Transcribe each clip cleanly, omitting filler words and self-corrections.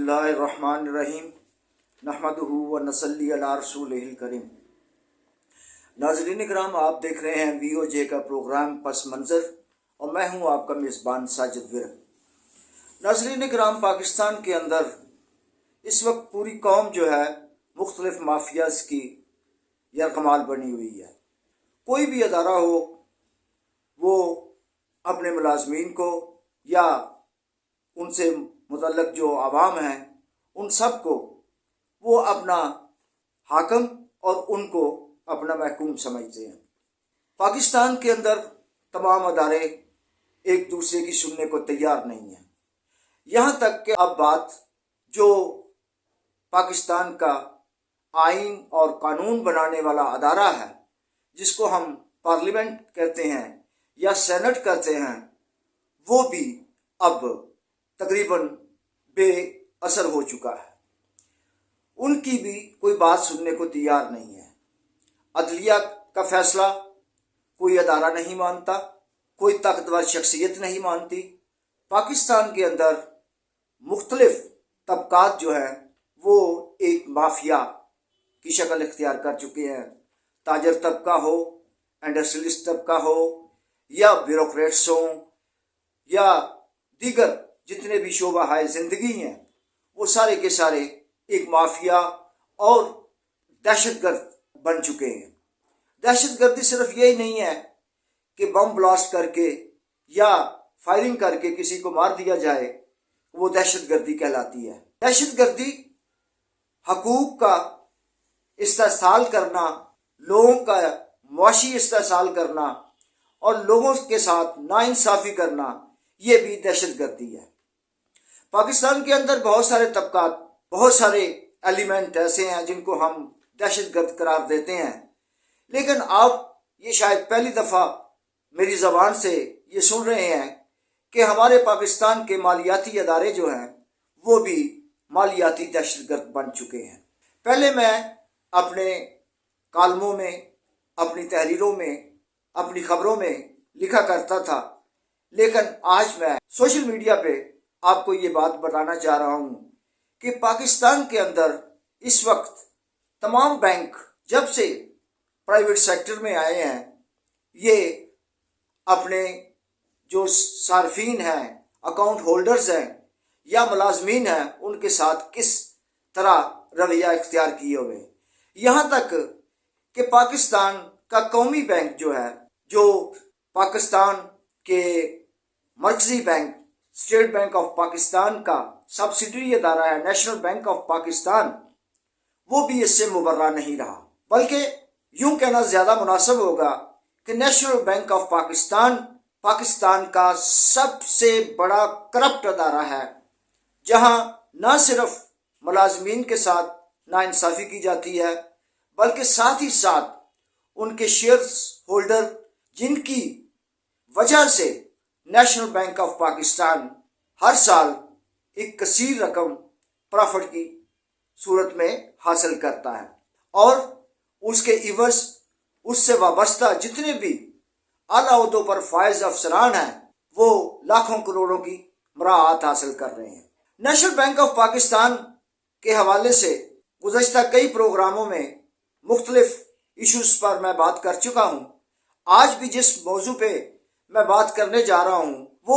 बिस्मिल्लाहिर्रहमानिर्रहीम नहमदुहु व नसल्ली अला रसूलिहिल करीम। नाज़रीन इकराम, आप देख रहे हैं VOJ का प्रोग्राम पस मंज़र और मैं हूं आपका मेज़बान साजिद विरक। नाज़रीन इकराम, पाकिस्तान के अंदर इस वक्त पूरी कौम जो है मुख्तलिफ माफियाज की यरगमाल बनी हुई है। कोई भी अदारा हो, वो अपने मुलाजमीन को या उनसे मुतल्लक जो आवाम हैं उन सब को वो अपना हाकम और उनको अपना महकूम समझते हैं। पाकिस्तान के अंदर तमाम अदारे एक दूसरे की सुनने को तैयार नहीं हैं। यहाँ तक कि अब बात जो पाकिस्तान का आइन और कानून बनाने वाला अदारा है, जिसको हम पार्लियामेंट कहते हैं या सेनेट कहते हैं, वो भी अब तकरीबन बेअसर हो चुका है। उनकी भी कोई बात सुनने को तैयार नहीं है। अदलिया का फैसला कोई अदारा नहीं मानता, कोई ताकतवर शख्सियत नहीं मानती। पाकिस्तान के अंदर मुख्तलिफ तबकात जो हैं वो एक माफिया की शक्ल इख्तियार कर चुके हैं। ताजर तबका हो, इंडस्ट्रियलिस्ट तबका हो, या ब्यूरोक्रेट्स हों, या दीगर जितने भी शोबा है ज़िंदगी हैं, वो सारे के सारे एक माफिया और दहशतगर्द बन चुके हैं। दहशतगर्दी सिर्फ यही नहीं है कि बम ब्लास्ट करके या फायरिंग करके किसी को मार दिया जाए, वो दहशतगर्दी कहलाती है। दहशतगर्दी हकूक का इस्तेहसाल करना, लोगों का मुआशी इस्तेहसाल करना और लोगों के साथ नाइंसाफ़ी करना, ये भी दहशतगर्दी है। पाकिस्तान के अंदर बहुत सारे तबकात, बहुत सारे एलिमेंट ऐसे हैं जिनको हम दहशतगर्द करार देते हैं, लेकिन आप ये शायद पहली दफ़ा मेरी ज़बान से ये सुन रहे हैं कि हमारे पाकिस्तान के मालियाती अदारे जो हैं वो भी मालियाती दहशतगर्द बन चुके हैं। पहले मैं अपने कालमों में, अपनी तहरीरों में, अपनी खबरों में लिखा करता था, लेकिन आज मैं सोशल मीडिया पे आपको ये बात बताना चाह रहा हूँ कि पाकिस्तान के अंदर इस वक्त तमाम बैंक जब से प्राइवेट सेक्टर में आए हैं, ये अपने जो सार्फिन हैं, अकाउंट होल्डर्स हैं या मुलाजमीन हैं, उनके साथ किस तरह रवैया इख्तियार किए हुए। यहाँ तक कि पाकिस्तान का कौमी बैंक जो है, जो पाकिस्तान के मरकजी bank state bank of Pakistan का सब्सिडरी अदारा है, नेशनल बैंक ऑफ पाकिस्तान, वो भी इससे मुबर्रा नहीं रहा। बल्कि यूं कहना ज़्यादा मुनासिब होगा कि national bank of Pakistan Pakistan का सबसे बड़ा करप्ट अदारा है, जहां न सिर्फ मुलाजमीन के साथ नाइंसाफ़ी की जाती है, बल्कि साथ ही साथ उनके शेयर्स होल्डर, जिनकी वजह से नेशनल बैंक ऑफ पाकिस्तान हर साल एक कसीर रकम प्रॉफिट की सूरत में हासिल करता है, और उसके इवज़ उससे वाबस्ता जितने भी आला ओहदों पर फायज अफसरान हैं, वो लाखों करोड़ों की मराहत हासिल कर रहे हैं। नेशनल बैंक ऑफ पाकिस्तान के हवाले से गुज़श्ता कई प्रोग्रामों में मुख्तलिफ इशूज़ पर मैं बात कर चुका हूँ। आज भी जिस मौजू पे मैं बात करने जा रहा हूँ वो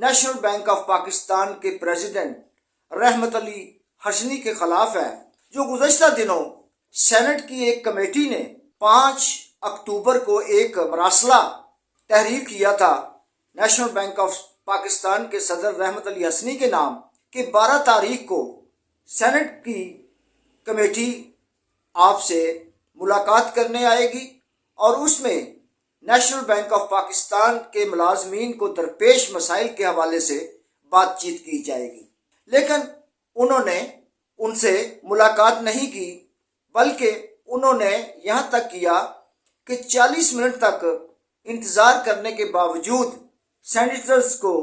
नेशनल बैंक ऑफ पाकिस्तान के प्रेसिडेंट रहमत अली हसनी के खिलाफ है, जो गुज़श्ता दिनों सेनेट की एक कमेटी ने 5 अक्टूबर को एक मरासला तहरीर किया था नेशनल बैंक ऑफ पाकिस्तान के सदर रहमत अली हसनी के नाम, कि 12 तारीख को सेनेट की कमेटी आपसे मुलाकात करने आएगी और उसमें नेशनल बैंक ऑफ पाकिस्तान के मुलाजमीन को दरपेश मसाइल के हवाले से बातचीत की जाएगी। लेकिन उन्होंने उनसे मुलाकात नहीं की, बल्कि उन्होंने यहाँ तक किया कि 40 मिनट तक इंतज़ार करने के बावजूद सेनेटर्स को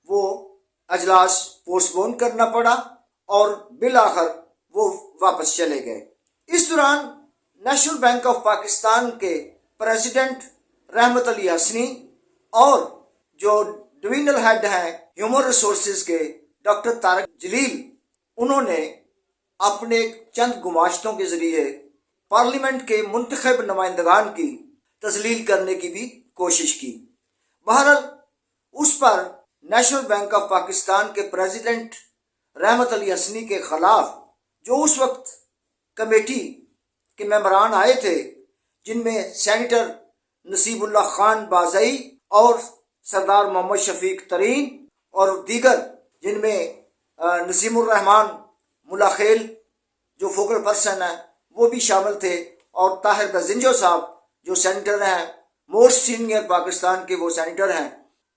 वो अजलास पोस्टपोन करना पड़ा और बिल आखिर वो वापस चले गए। इस दौरान नेशनल बैंक ऑफ पाकिस्तान के प्रेसिडेंट रहमत अली हसनी और जो डिविजनल हेड हैं ह्यूमन रिसोर्सेज के डॉक्टर तारक जलील, انہوں نے اپنے چند گماشتوں کے ذریعے پارلیمنٹ کے منتخب نمائندگان کی تذلیل کرنے کی بھی کوشش کی۔ بہرحال اس پر نیشنل بینک آف پاکستان کے پریزیڈنٹ رحمت علی حسنی کے خلاف جو اس وقت کمیٹی کے ممبران آئے تھے، جن میں سینیٹر نصیب اللہ خان بازئی اور سردار محمد شفیق ترین اور دیگر، جن میں نسیم الرحمان ملاخیل جو فوکل پرسن ہیں وہ بھی شامل تھے، اور طاہر بزنجو صاحب جو سینیٹر ہیں، موسٹ سینئر پاکستان کے وہ سینیٹر ہیں،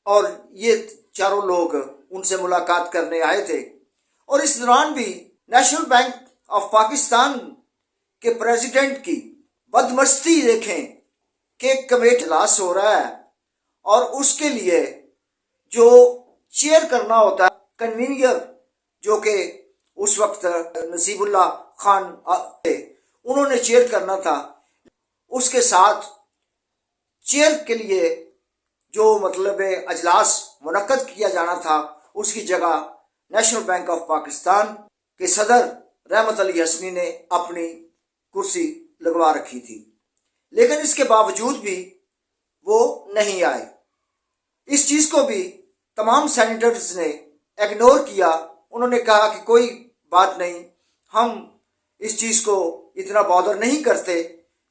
اور یہ چاروں لوگ ان سے ملاقات کرنے آئے تھے۔ اور اس دوران بھی نیشنل بینک آف پاکستان کے پریزیڈنٹ کی بدمستی دیکھیں کہ کمیٹی اجلاس ہو رہا ہے اور اس کے لیے جو چیئر کرنا ہوتا ہے، کنوینئر جو کہ اس وقت نصیب اللہ خان تھے، انہوں نے چیئر کرنا تھا، اس کے ساتھ چیئر کے لیے جو مطلب اجلاس منعقد کیا جانا تھا اس کی جگہ نیشنل بینک آف پاکستان کے صدر رحمت علی حسنی نے اپنی کرسی لگوا رکھی تھی، لیکن اس کے باوجود بھی وہ نہیں آئے۔ اس چیز کو بھی تمام سینیٹرز نے اگنور کیا، انہوں نے کہا کہ کوئی بات نہیں، ہم اس چیز کو اتنا بادر نہیں کرتے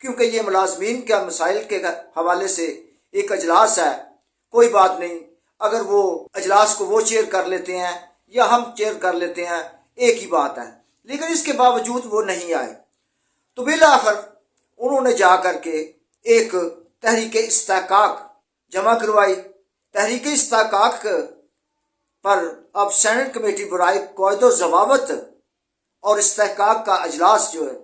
کیونکہ یہ ملازمین کے مسائل کے حوالے سے ایک اجلاس ہے، کوئی بات نہیں، اگر وہ اجلاس کو وہ چیئر کر لیتے ہیں یا ہم چیئر کر لیتے ہیں، ایک ہی بات ہے۔ لیکن اس کے باوجود وہ نہیں آئے، تو بالآخر انہوں نے جا کر کے ایک تحریک استحقاق جمع کروائی۔ تحریک استحقاق پر اب سینٹ کمیٹی برائے قواعد و ضوابط اور استحقاق کا اجلاس جو ہے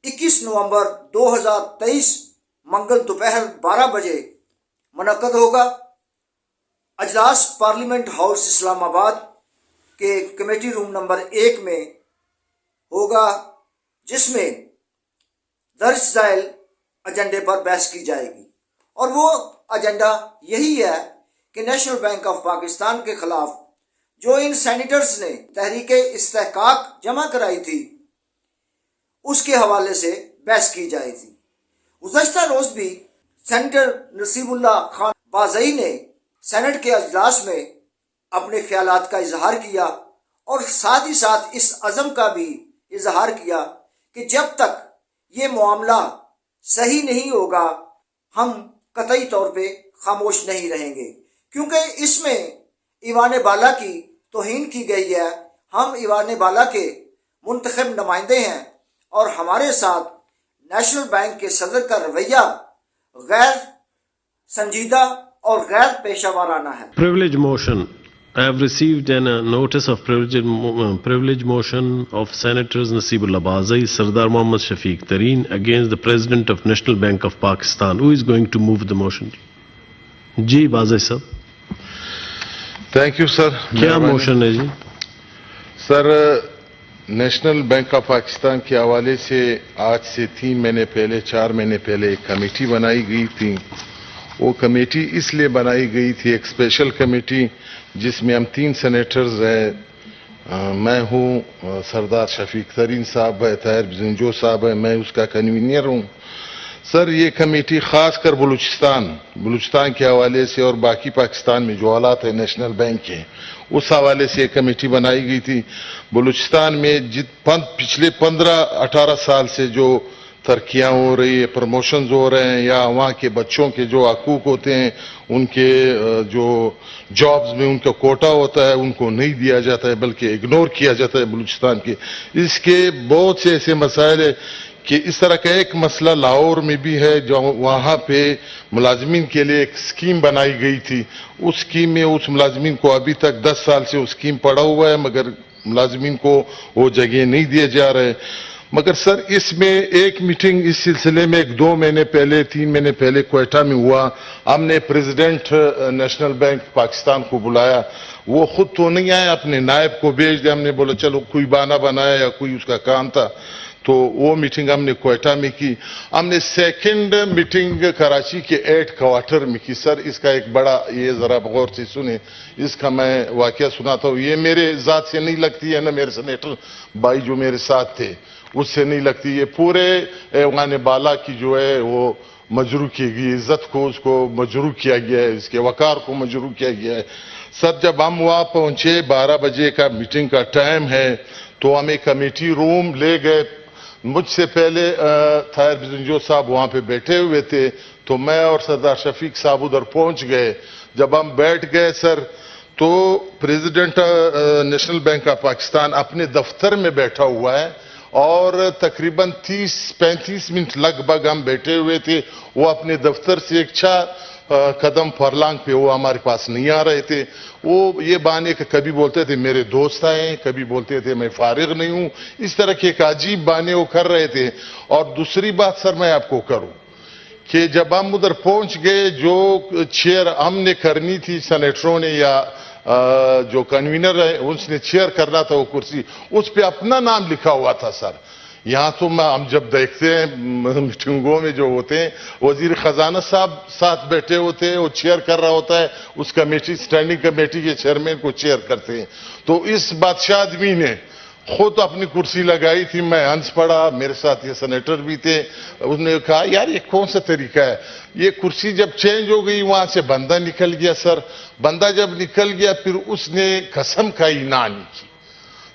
21 نومبر 2023 منگل دوپہر 12 بجے منعقد ہوگا۔ اجلاس پارلیمنٹ ہاؤس اسلام آباد کے کمیٹی روم نمبر 1 میں ہوگا، جس میں درج ذیل ایجنڈے پر بحث کی جائے گی، اور وہ ایجنڈا یہی ہے کہ نیشنل بینک آف پاکستان کے خلاف جو ان سینیٹرز نے تحریک استحقاق جمع کرائی تھی اس کے حوالے سے بحث کی جائے گی۔ گزشتہ روز بھی سینیٹر نصیب اللہ خان بازئی نے سینٹ کے اجلاس میں اپنے خیالات کا اظہار کیا، اور ساتھ ہی ساتھ اس عزم کا بھی اظہار کیا کہ جب تک یہ معاملہ صحیح نہیں ہوگا ہم قطعی طور پہ خاموش نہیں رہیں گے، کیونکہ اس میں ایوان بالا کی توہین کی گئی ہے۔ ہم ایوان بالا کے منتخب نمائندے ہیں، اور ہمارے ساتھ نیشنل بینک کے صدر کا رویہ غیر سنجیدہ اور غیر پیشہ ورانہ ہے۔ Privilege motion. I have received a notice of privilege motion of Senators Naseebullah Bazai, Sardar Mohammad Shafiq Tareen against the President of National Bank of Pakistan. Who is going to move the motion? Ji Bazai sir. Thank you sir. کیا motion ہے جی؟ سر، national bank of Pakistan کے حوالے سے آج سے 3 مہینے پہلے 4 مہینے پہلے ایک کمیٹی بنائی گئی تھی۔ وہ کمیٹی اس لیے بنائی گئی تھی، ایک اسپیشل کمیٹی جس میں ہم 3 سینیٹرز ہیں، میں ہوں، سردار شفیق ترین صاحب ہے، طاہر بزنجو صاحب ہے، میں اس کا کنوینئر ہوں۔ سر، یہ کمیٹی خاص کر بلوچستان کے حوالے سے اور باقی پاکستان میں جو حالات ہیں نیشنل بینک کے، اس حوالے سے ایک کمیٹی بنائی گئی تھی۔ بلوچستان میں پچھلے 15-18 سال سے جو ترقیاں ہو رہی ہے، پروموشنز ہو رہے ہیں، یا وہاں کے بچوں کے جو حقوق ہوتے ہیں، ان کے جو جابز میں ان کا کوٹا ہوتا ہے ان کو نہیں دیا جاتا ہے، بلکہ اگنور کیا جاتا ہے بلوچستان کے۔ اس کے بہت سے ایسے مسائل ہیں کہ اس طرح کا ایک مسئلہ لاہور میں بھی ہے، جو وہاں پہ ملازمین کے لیے ایک اسکیم بنائی گئی تھی۔ اس اسکیم میں اس ملازمین کو ابھی تک 10 سال سے اس اسکیم پڑا ہوا ہے، مگر ملازمین کو وہ جگہ نہیں دیے جا رہے۔ مگر سر، اس میں ایک میٹنگ اس سلسلے میں 2 مہینے پہلے 3 مہینے پہلے کوئٹہ میں ہوا۔ ہم نے پریزیڈنٹ نیشنل بینک پاکستان کو بلایا، وہ خود تو نہیں آئے، اپنے نائب کو بھیج دیا۔ ہم نے بولا چلو کوئی بہانہ بنایا یا کوئی اس کا کام تھا، तो वो मीटिंग हमने क्वेटा में की। हमने सेकंड मीटिंग कराची के 8 क्वार्टर में की। सर इसका एक बड़ा, ये जरा गौर से सुने, इसका मैं वाकया सुनाता हूँ। ये मेरे जात से नहीं लगती है ना, मेरे सेनेटर भाई जो मेरे साथ थे उससे नहीं लगती। ये पूरे ऐवान बाला की जो है वो मजरू की गई, इज्जत को उसको मजरू किया गया है, इसके वकार को मजरू किया गया है। सर जब हम वहां पहुंचे 12 बजे का मीटिंग का टाइम है, तो हमें कमेटी रूम ले गए। मुझसे पहले थायर बिजंजो साहब वहां पे बैठे हुए थे, तो मैं और सरदार शफीक साहब उधर पहुंच गए। जब हम बैठ गए सर, तो president national bank of Pakistan अपने दफ्तर में बैठा हुआ है और तकरीबन 30-35 मिनट लगभग हम बैठे हुए थे। वो अपने दफ्तर से एक 4 कदम फरलांग पे वो हमारे पास नहीं आ रहे थे। वो ये बहाने कि कभी बोलते थे मेरे दोस्त आए, कभी बोलते थे मैं फारिग नहीं हूं, इस तरह के एक अजीब बहाने वो कर रहे थे। और दूसरी बात सर मैं आपको करूं कि जब हम उधर पहुंच गए, जो चेयर हमने करनी थी सेनेटरों ने या जो कन्वीनर है उसने चेयर करना था वो कुर्सी, उस पे अपना नाम लिखा हुआ था सर। यहाँ तो हम जब देखते हैं मीटिंगों में जो होते हैं, वजीर खजाना साहब साथ बैठे होते हैं, वो चेयर कर रहा होता है, उस कमेटी स्टैंडिंग कमेटी के चेयरमैन को चेयर करते हैं। तो इस बादशाह आदमी ने खुद अपनी कुर्सी लगाई थी, मैं हंस पड़ा, मेरे साथ ये सेनेटर भी थे। उसने कहा यार ये कौन सा तरीका है, ये कुर्सी जब चेंज हो गई वहां से बंदा निकल गया सर। बंदा जब निकल गया फिर उसने कसम खाई ना आने की।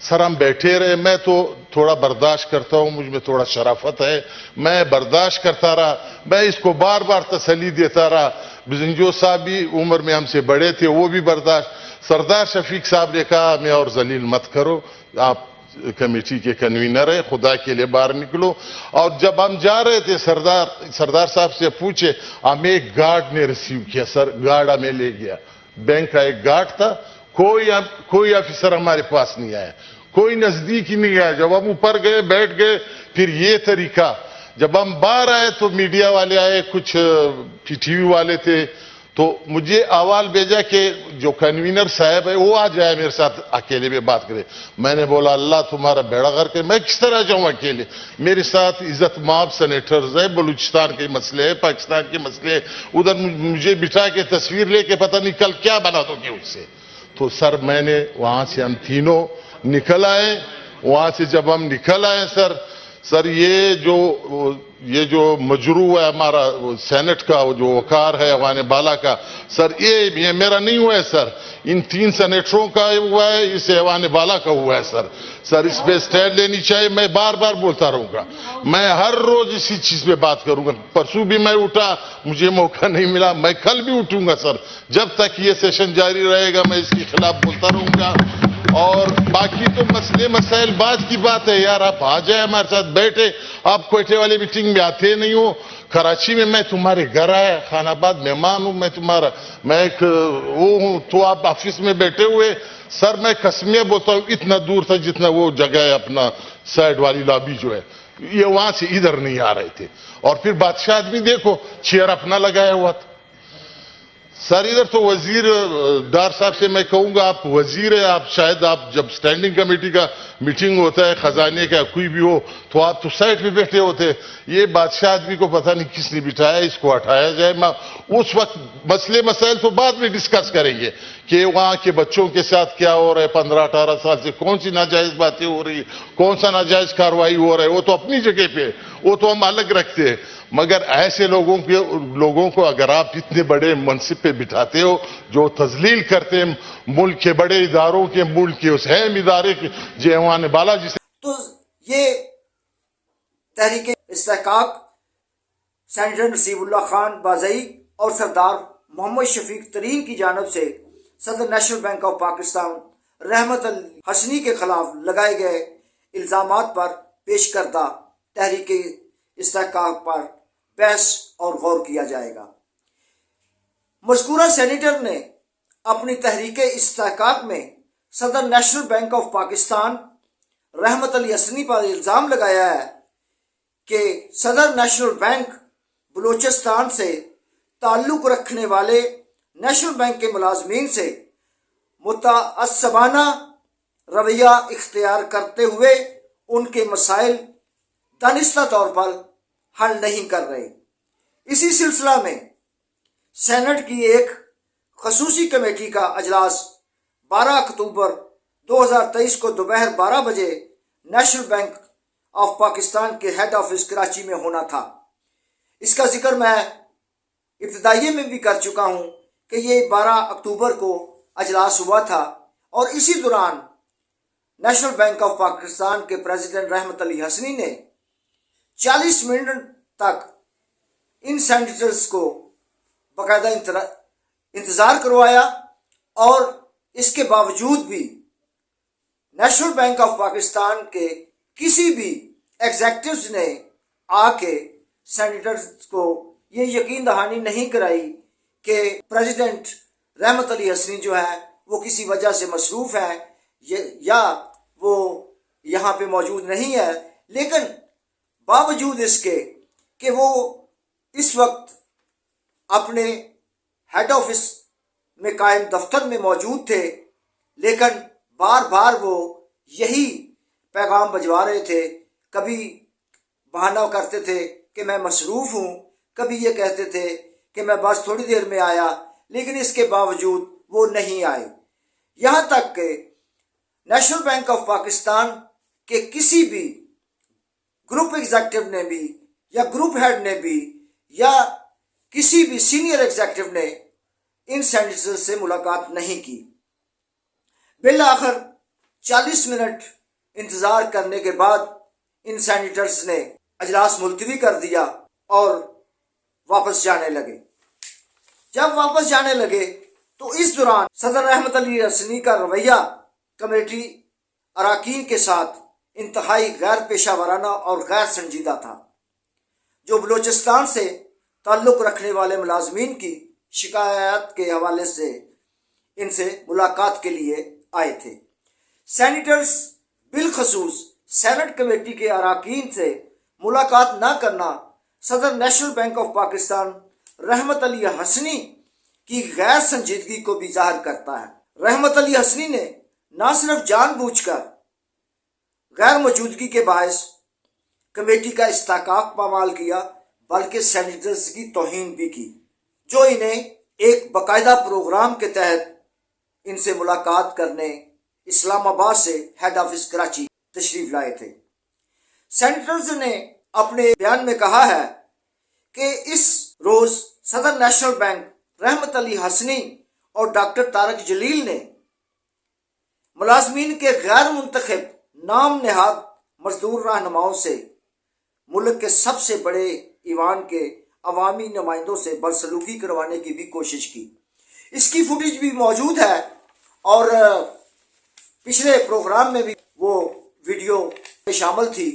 सर हम बैठे रहे, मैं तो थोड़ा बर्दाश्त करता हूं, मुझ में थोड़ा शराफत है, मैं बर्दाश्त करता रहा, मैं इसको बार बार तसल्ली देता रहा। बिजंजो साहब भी उम्र में हमसे बड़े थे, वो भी बर्दाश्त। सरदार शफीक साहब ने कहा मैं और जलील मत करो, आप कमेटी के कन्वीनर है, खुदा के लिए बाहर निकलो। और जब हम जा रहे थे सरदार साहब से पूछे, हमें एक गार्ड ने रिसीव किया सर, गार्ड हमें ले गया। बैंक का एक गार्ड था, कोई ऑफिसर हमारे पास नहीं आया, कोई नजदीक ही नहीं आया। जब हम ऊपर गए बैठ गए, फिर ये तरीका। जब हम बाहर आए तो मीडिया वाले आए, कुछ टीवी वाले थे, तो मुझे अहवाल भेजा कि जो कन्वीनर साहब है वो आ जाए मेरे साथ अकेले में बात करे। मैंने बोला अल्लाह तुम्हारा बेड़ा गर्क है, मैं किस तरह जाऊं अकेले, मेरे साथ इज्जत माब सेनेटर्स है, बलूचिस्तान के मसले है, पाकिस्तान के मसले है, उधर मुझे बिठा के तस्वीर लेके पता नहीं कल क्या बना दोगे उससे। तो सर मैंने वहां से हम तीनों निकल आए। वहां से जब हम निकल आए सर ये जो मजरू है हमारा सेनेट का, वो जो वकार है अवान बाला का, सर ये मेरा नहीं हुआ है सर, इन 3 सेनेटरों का हुआ है, इस अवान बाला का हुआ है सर इस पे स्टैंड लेनी चाहिए। मैं बार बार बोलता रहूंगा, मैं हर रोज इसी चीज पे बात करूंगा। परसों भी मैं उठा, मुझे मौका नहीं मिला, मैं कल भी उठूंगा सर, जब तक ये सेशन जारी रहेगा मैं इसके खिलाफ बोलता रहूंगा। और बाकी तो मसले मसाइल बात की बात है यार, आप आ जाए हमारे साथ बैठे। आप कोयटे वाली मीटिंग में आते नहीं हो, कराची में मैं तुम्हारे घर आया, खानाबाद मेहमान हूं मैं तुम्हारा, मैं एक वो हूं, तो आप ऑफिस में बैठे हुए। सर मैं कसमें बोलता हूं, इतना दूर था जितना वो जगह है अपना साइड वाली लॉबी जो है, ये वहां से इधर नहीं आ रहे थे। और फिर बादशाह आदमी देखो चेयर अपना लगाया हुआ था सर। इधर तो वजीर डार साहब से मैं कहूंगा, आप वजीर है, आप शायद आप जब स्टैंडिंग कमेटी का मीटिंग होता है खजाने का कोई भी हो, तो आप तो साइड पे बैठे होते। ये बादशाह आदमी को पता नहीं किसने बिठाया, इसको हटाया जाए। उस वक्त मसले मसाइल तो बाद में डिस्कस करेंगे कि वहां के बच्चों के साथ क्या हो रहा है, 15-18 साल से कौन सी नाजायज बातें हो रही है, कौन सा नाजायज कार्रवाई हो रहा है, वो तो अपनी जगह पे, वो तो हम अलग रखते हैं। मगर ऐसे लोगों को अगर आप इतने बड़े मनसिब पे बिठाते हो जो तजलील करते हैं मुल्क के बड़े इदारों के, मुल्क के उस अहम इदारे के जेवान बाला जिसे, तो ये तहरीक इस्तेहकाक सेनेटर नसीबुल्लाह खान बाज़ई और सरदार मोहम्मद शफीक तरीन की जानब से सदर नेशनल बैंक ऑफ पाकिस्तान रहमत अली हसनी के खिलाफ लगाए गए इल्ज़ामात पर पेश करदा तहरीक इस्तेहकाक पर बहस और गौर किया जाएगा। मज़कूरा सेनेटर ने अपनी तहरीक इस्तेहकाक में सदर नेशनल बैंक ऑफ पाकिस्तान रहमत अली हसनी पर इल्ज़ाम लगाया है कि सदर नेशनल बैंक बलूचिस्तान से ताल्लुक़ रखने वाले नेशनल बैंक के मुलाजमीन से मुतअस्सबाना रवैया इख्तियार करते हुए उनके मसाइल दानिस्ता तौर पर हल नहीं कर रहे। इसी सिलसिला में सेनेट की एक खसूसी कमेटी का अजलास 12 अक्टूबर 2023 को दोपहर 12 बजे नेशनल बैंक ऑफ पाकिस्तान के हेड ऑफिस कराची में होना था। इसका जिक्र मैं इब्तिदाइये में भी कर चुका हूँ कि ये 12 अक्टूबर को अजलास हुआ था और इसी दौरान नेशनल बैंक ऑफ पाकिस्तान के प्रेसिडेंट रहमत अली हसनी ने 40 मिनट तक इन सेनेटर्स को बाकायदा इंतज़ार करवाया और इसके बावजूद भी नेशनल बैंक ऑफ पाकिस्तान के किसी भी एग्जेक्टिव्स ने आके सेनेटर्स को ये यकीन दहानी नहीं कराई कि प्रेसिडेंट रहमत अली हसनी जो है वो किसी वजह से मसरूफ़ है या वो यहाँ पे मौजूद नहीं है। लेकिन बावजूद इसके कि वो इस वक्त अपने हेड ऑफिस में कायम दफ्तर में मौजूद थे, लेकिन बार बार वो यही पैगाम भिजवा रहे थे। कभी बहाना करते थे कि मैं मसरूफ़ हूँ, कभी ये कहते थे कि मैं बस थोड़ी देर में आया, लेकिन इसके बावजूद वो नहीं आए। यहाँ तक कि नेशनल बैंक ऑफ पाकिस्तान के किसी भी ग्रुप एग्जेक्टिव ने भी या ग्रुप हेड ने भी या किसी भी सीनियर एग्जेक्टिव ने इन सेनेटर्स से मुलाकात नहीं की। बिल आखिर 40 मिनट इंतज़ार करने के बाद इन सेनेटर्स ने अजलास मुलतवी कर दिया और वापस जाने लगे। जब वापस जाने लगे तो इस दौरान सदर रहमत अली हसनी का रवैया कमेटी अरकान के साथ इंतहाई गैर पेशा वाराना और गैर संजीदा था। जो बलूचिस्तान से ताल्लुक़ रखने वाले मुलाजमीन की शिकायत के हवाले से इनसे मुलाकात के लिए आए थे। सेनेटर्स बिलखसूस सेनेट कमेटी के अरकान से मुलाकात न करना सदर नेशनल बैंक ऑफ पाकिस्तान रहमत अली हसनी की गैर संजीदगी को भी जाहिर करता है। रहमत अली हसनी ने न सिर्फ जानबूझकर गैर मौजूदगी के बायस कमेटी का इस्तेकाक पामाल किया, बल्कि सेनेटर्स की तौहीन भी की, जो इन्हें एक बाकायदा प्रोग्राम के तहत इनसे मुलाकात करने इस्लामाबाद से हेड ऑफिस कराची तशरीफ लाए थे। सेनेटर्स ने अपने बयान में कहा है कि इस रोज सदर नेशनल बैंक रहमत अली हसनी और डॉक्टर तारक जलील ने मुलाजमीन के गैर मुंतखब नाम नहाद मजदूर रहनुमाओं से मुल्क के सबसे बड़े ईवान के अवामी नुमाइंदों से बदसलूकी करवाने की भी कोशिश की। इसकी फुटेज भी मौजूद है और पिछले प्रोग्राम में भी वो वीडियो शामिल थी,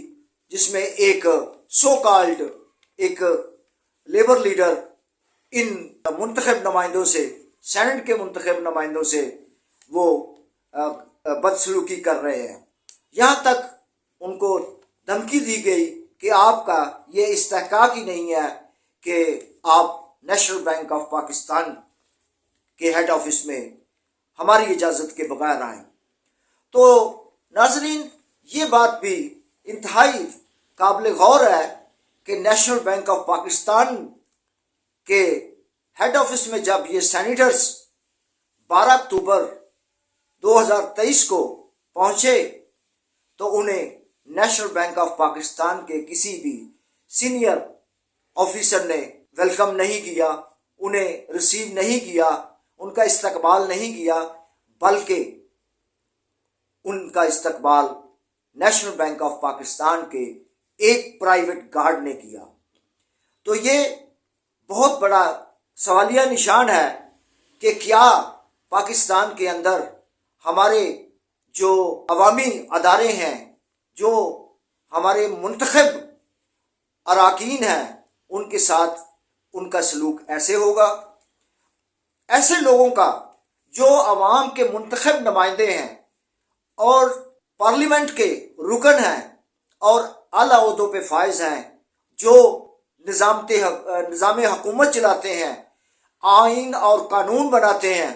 जिसमें एक सो कॉल्ड एक लेबर लीडर इन मुंतखब नुमाइंदों से, सेनेट के मुंतखब नुमाइंदों से वो बदसलूकी कर रहे हैं। यहाँ तक उनको धमकी दी गई कि आपका ये इस्तेहकाक ही नहीं है कि आप नेशनल बैंक ऑफ पाकिस्तान के हेड ऑफिस में हमारी इजाज़त के बगैर आए। तो नाजरीन, ये बात भी इंतहाई काबिल गौर है कि नेशनल बैंक ऑफ पाकिस्तान के हेड ऑफिस में जब ये सेनेटर्स 12 अक्टूबर 2023 को पहुंचे तो उन्हें नेशनल बैंक ऑफ पाकिस्तान के किसी भी सीनियर ऑफिसर ने वेलकम नहीं किया, उन्हें रिसीव नहीं किया, उनका इस्तकबाल नहीं किया, बल्कि उनका इस्तकबाल नेशनल बैंक ऑफ पाकिस्तान के एक प्राइवेट गार्ड ने किया। तो ये बहुत बड़ा सवालिया निशान है कि क्या पाकिस्तान के अंदर हमारे जो अवामी अदारे हैं, जो हमारे मुंतखब अरकान हैं, उनके साथ उनका सलूक ऐसे होगा। ऐसे लोगों का जो अवाम के मुंतखब नुमाइंदे हैं और पार्लियामेंट के रुकन हैं और आला ओहदों पे फाइज हैं, जो निज़ाम हुकूमत चलाते हैं, आइन और कानून बनाते हैं,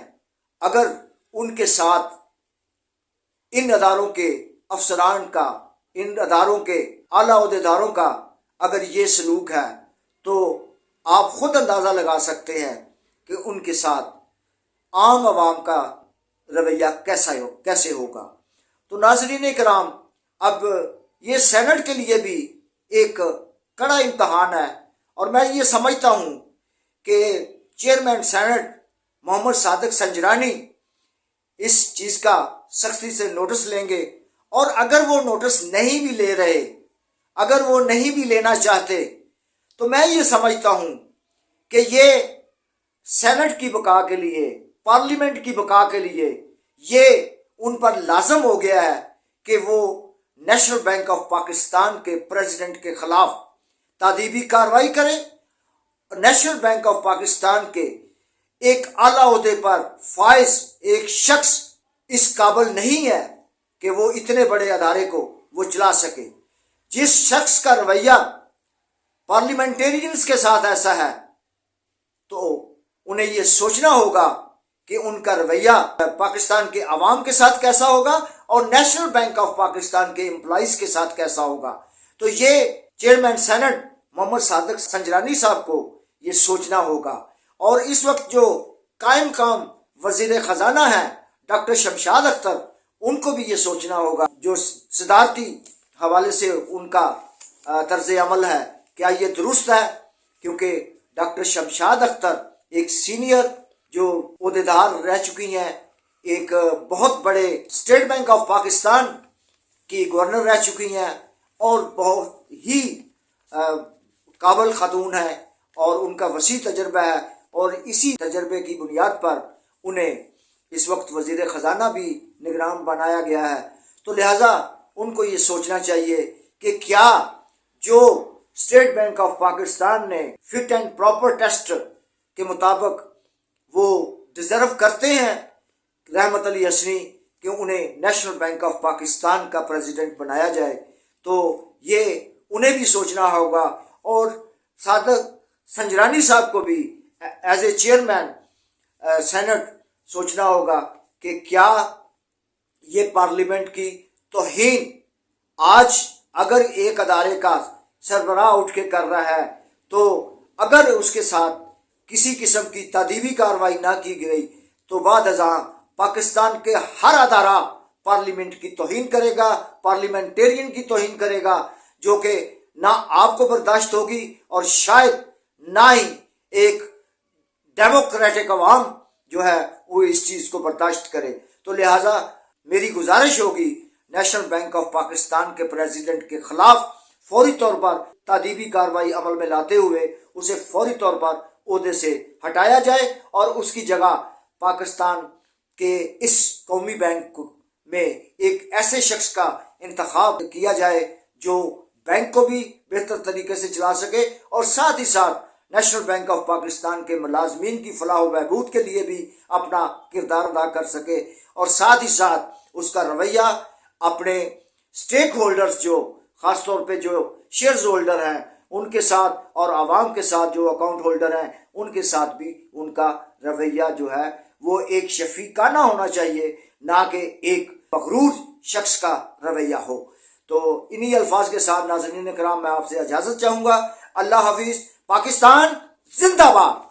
अगर उनके साथ इन अदारों के अफसरान का, इन अदारों के आला अहदेदारों का अगर ये सलूक है तो आप खुद अंदाज़ा लगा सकते हैं कि उनके साथ आम आवाम का रवैया कैसे होगा। तो नाज़रीन कराम, अब ये सेनेट के लिए भी एक कड़ा इम्तहान है और मैं ये समझता हूँ कि चेयरमैन सेनेट मोहम्मद सादिक संजरानी इस चीज़ का सख्ती से नोटिस लेंगे, और अगर वो नोटिस नहीं भी ले रहे, अगर वो नहीं भी लेना चाहते, तो मैं ये समझता हूँ कि ये सेनेट की बका के लिए, पार्लियामेंट की बका के लिए ये उन पर लाजम हो गया है कि वो नेशनल बैंक ऑफ पाकिस्तान के प्रेसिडेंट के खिलाफ तादीबी कार्रवाई करें। नेशनल बैंक ऑफ पाकिस्तान के एक आला ओहदे पर फाइज एक शख्स इस काबिल नहीं है कि वो इतने बड़े अदारे को वो चला सके। जिस शख्स का रवैया पार्लियामेंटेरियंस के साथ ऐसा है तो उन्हें ये सोचना होगा कि उनका रवैया पाकिस्तान के अवाम के साथ कैसा होगा और नेशनल बैंक ऑफ पाकिस्तान के एम्प्लॉइज के साथ कैसा होगा। तो ये चेयरमैन सेनेट मोहम्मद सादिक संजरानी साहब को ये सोचना होगा। और इस वक्त जो कायम काम वजीर खजाना है डॉक्टर शमशाद अख्तर, उनको भी ये सोचना होगा जो सदारती हवाले से उनका तर्ज अमल है, क्या ये दुरुस्त है? क्योंकि डॉक्टर शमशाद अख्तर एक सीनियर जो ओहदेदार रह चुकी हैं, एक बहुत बड़े स्टेट बैंक ऑफ पाकिस्तान की गवर्नर रह चुकी हैं और बहुत ही काबिल खातून है और उनका वसी तजर्बा है, और इसी तजर्बे की बुनियाद पर उन्हें इस वक्त वजीर ख़जाना भी निगरान बनाया गया है। तो लिहाजा उनको ये सोचना चाहिए कि क्या जो स्टेट बैंक ऑफ पाकिस्तान ने फिट एंड प्रॉपर टेस्ट के मुताबिक वो डिजर्व करते हैं रहमत अली हसनी कि उन्हें नेशनल बैंक ऑफ पाकिस्तान का प्रेसिडेंट बनाया जाए। तो ये उन्हें भी सोचना होगा और सादिक संजरानी साहब को भी एज ए चेयरमैन सेनेट सोचना होगा कि क्या ये पार्लियामेंट की तौहीन आज अगर एक अदारे का सरबराह उठ के कर रहा है, तो अगर उसके साथ किसी किस्म की तादीबी कार्रवाई ना की गई तो बाद अज़ां पाकिस्तान के हर अदारा पार्लियामेंट की तौहीन करेगा, पार्लियामेंटेरियन की तौहीन करेगा, जो कि ना आपको बर्दाश्त होगी और शायद ना ही एक डेमोक्रेटिक अवाम जो है वो इस चीज़ को बर्दाश्त करे। तो लिहाजा मेरी गुजारिश होगी नेशनल बैंक ऑफ पाकिस्तान के प्रेसिडेंट के खिलाफ फौरी तौर पर तादीबी कार्रवाई अमल में लाते हुए उसे फौरी तौर पर ओहदे से हटाया जाए और उसकी जगह पाकिस्तान के इस कौमी बैंक में एक ऐसे शख्स का इंतखाब किया जाए जो बैंक को भी बेहतर तरीके से चला सके और साथ ही साथ नेशनल बैंक ऑफ पाकिस्तान के मुलाजमीन की फलाह व बहबूद के लिए भी अपना किरदार अदा कर सके, और साथ ही साथ उसका रवैया अपने स्टेक होल्डर्स जो ख़ास तौर पे जो शेयर्स होल्डर हैं उनके साथ और आवाम के साथ जो अकाउंट होल्डर हैं उनके साथ भी उनका रवैया जो है वो एक शफीकाना होना चाहिए, ना कि एक मगरूर शख्स का रवैया हो। तो इन्हीं अल्फाज के साथ नाज़रीन कराम मैं आपसे इजाज़त चाहूँगा। अल्लाह हाफिज़। पाकिस्तान जिंदाबाद।